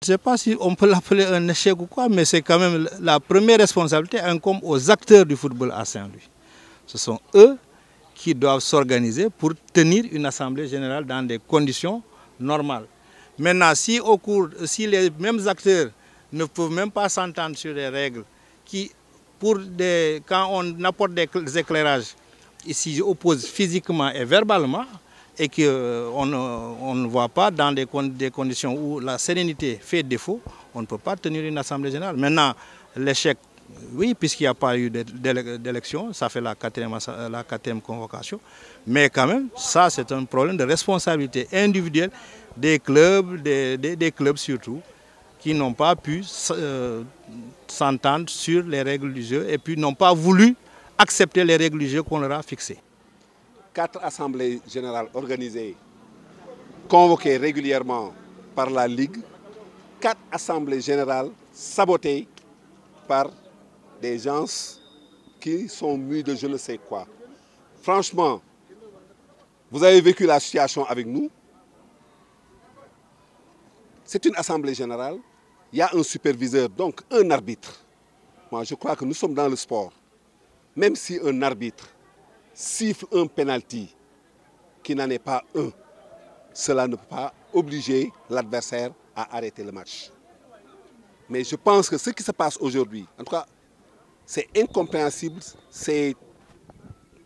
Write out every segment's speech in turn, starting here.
sais pas si on peut l'appeler un échec ou quoi, mais c'est quand même la première responsabilité incombe aux acteurs du football à Saint-Louis. Ce sont eux qui doivent s'organiser pour tenir une assemblée générale dans des conditions normales. Maintenant, si les mêmes acteurs ne peuvent même pas s'entendre sur les règles, quand on apporte des éclairages, ils s'y opposent physiquement et verbalement, et qu'on ne voit pas dans des conditions où la sérénité fait défaut, on ne peut pas tenir une assemblée générale. Maintenant, l'échec, oui, puisqu'il n'y a pas eu d'élection, ça fait la quatrième convocation, mais quand même, ça c'est un problème de responsabilité individuelle des clubs, des clubs surtout, qui n'ont pas pu s'entendre sur les règles du jeu et puis n'ont pas voulu accepter les règles du jeu qu'on leur a fixées. 4 assemblées générales organisées, convoquées régulièrement par la Ligue, 4 assemblées générales sabotées par des gens qui sont mus de je ne sais quoi. Franchement, vous avez vécu la situation avec nous. C'est une assemblée générale, il y a un superviseur, donc un arbitre. Moi, je crois que nous sommes dans le sport. Même si un arbitre siffle un penalty qui n'en est pas un, cela ne peut pas obliger l'adversaire à arrêter le match. Mais je pense que ce qui se passe aujourd'hui, en tout cas, c'est incompréhensible, c'est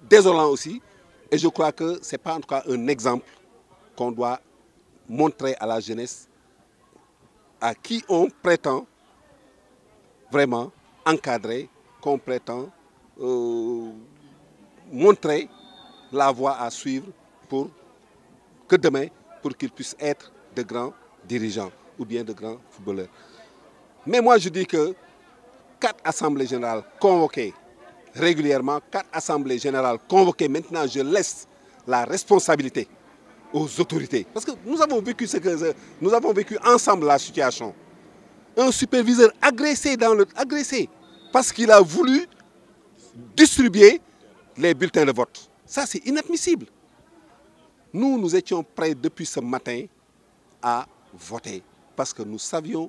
désolant aussi, et je crois que ce n'est pas en tout cas un exemple qu'on doit montrer à la jeunesse à qui on prétend vraiment encadrer, qu'on prétend montrer la voie à suivre pour que demain, pour qu'ils puissent être de grands dirigeants ou bien de grands footballeurs. Mais moi je dis que 4 assemblées générales convoquées régulièrement, 4 assemblées générales convoquées, maintenant je laisse la responsabilité aux autorités. Parce que nous avons vécu ensemble la situation. Un superviseur agressé parce qu'il a voulu distribuer les bulletins de vote. Ça, c'est inadmissible. Nous étions prêts depuis ce matin à voter parce que nous savions,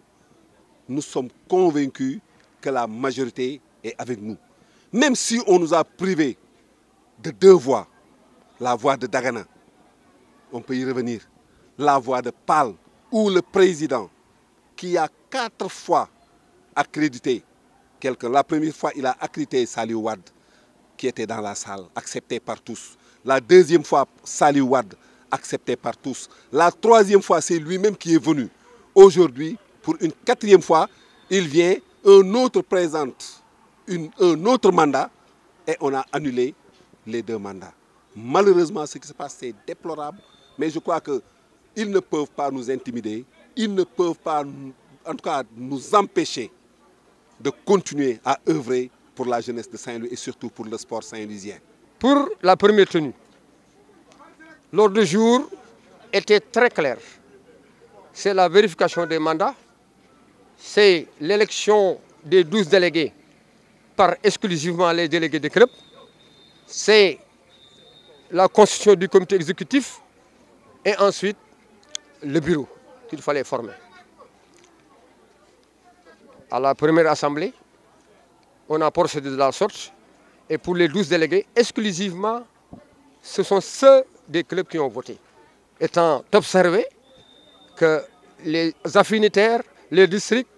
nous sommes convaincus que la majorité est avec nous. Même si on nous a privés de 2 voix, la voix de Dagana, on peut y revenir, la voix de Pal ou le président qui a 4 fois accrédité quelqu'un. La première fois, il a accrédité Saliou Wade qui était dans la salle, accepté par tous. La deuxième fois, Saliou Wade, accepté par tous. La 3e fois, c'est lui-même qui est venu. Aujourd'hui, pour une 4e fois, il vient, un autre présente un autre mandat et on a annulé les 2 mandats. Malheureusement, ce qui se passe, c'est déplorable, mais je crois qu'ils ne peuvent pas nous intimider, ils ne peuvent pas, en tout cas, nous empêcher de continuer à œuvrer pour la jeunesse de Saint-Louis et surtout pour le sport saint-louisien. Pour la première tenue, l'ordre du jour était très clair. C'est la vérification des mandats, c'est l'élection des 12 délégués par exclusivement les délégués des clubs, c'est la constitution du comité exécutif et ensuite le bureau qu'il fallait former. À la première assemblée, on a procédé de la sorte et pour les 12 délégués, exclusivement, ce sont ceux des clubs qui ont voté. Étant observé que les affinitaires, les districts,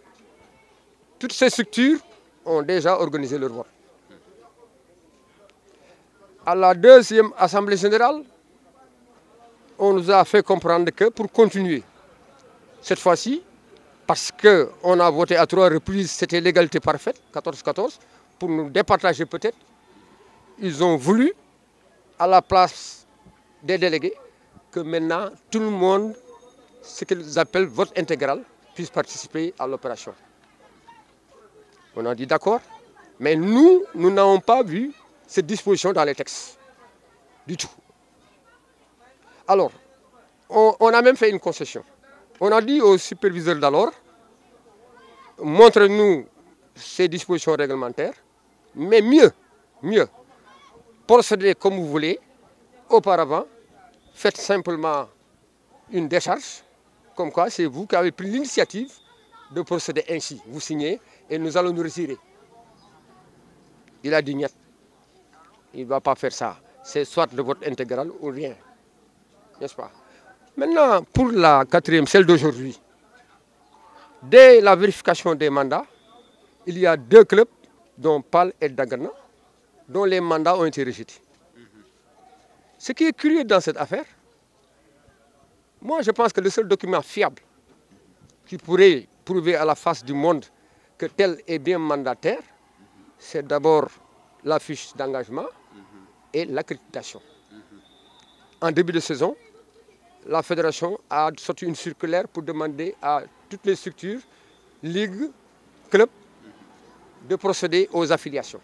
toutes ces structures ont déjà organisé leur vote. À la 2e assemblée générale, on nous a fait comprendre que pour continuer, cette fois-ci, parce qu'on a voté à 3 reprises, c'était l'égalité parfaite, 14-14, pour nous départager peut-être, ils ont voulu, à la place des délégués, que maintenant tout le monde, ce qu'ils appellent vote intégral, puisse participer à l'opération. On a dit d'accord, mais nous n'avons pas vu cette disposition dans les textes, du tout. Alors, on a même fait une concession. On a dit au superviseur d'alors, montrez-nous ces dispositions réglementaires, mais mieux, procédez comme vous voulez. Auparavant, faites simplement une décharge, comme quoi c'est vous qui avez pris l'initiative de procéder ainsi. Vous signez et nous allons nous retirer. Il a dit niet. Il ne va pas faire ça. C'est soit le vote intégral ou rien. N'est-ce pas? Maintenant, pour la quatrième, celle d'aujourd'hui, dès la vérification des mandats, il y a 2 clubs, dont PAL et Dagana, dont les mandats ont été rejetés. Ce qui est curieux dans cette affaire, moi je pense que le seul document fiable qui pourrait prouver à la face du monde que tel est bien mandataire, c'est d'abord la fiche d'engagement et l'accréditation. En début de saison, la fédération a sorti une circulaire pour demander à toutes les structures, ligues, clubs, de procéder aux affiliations.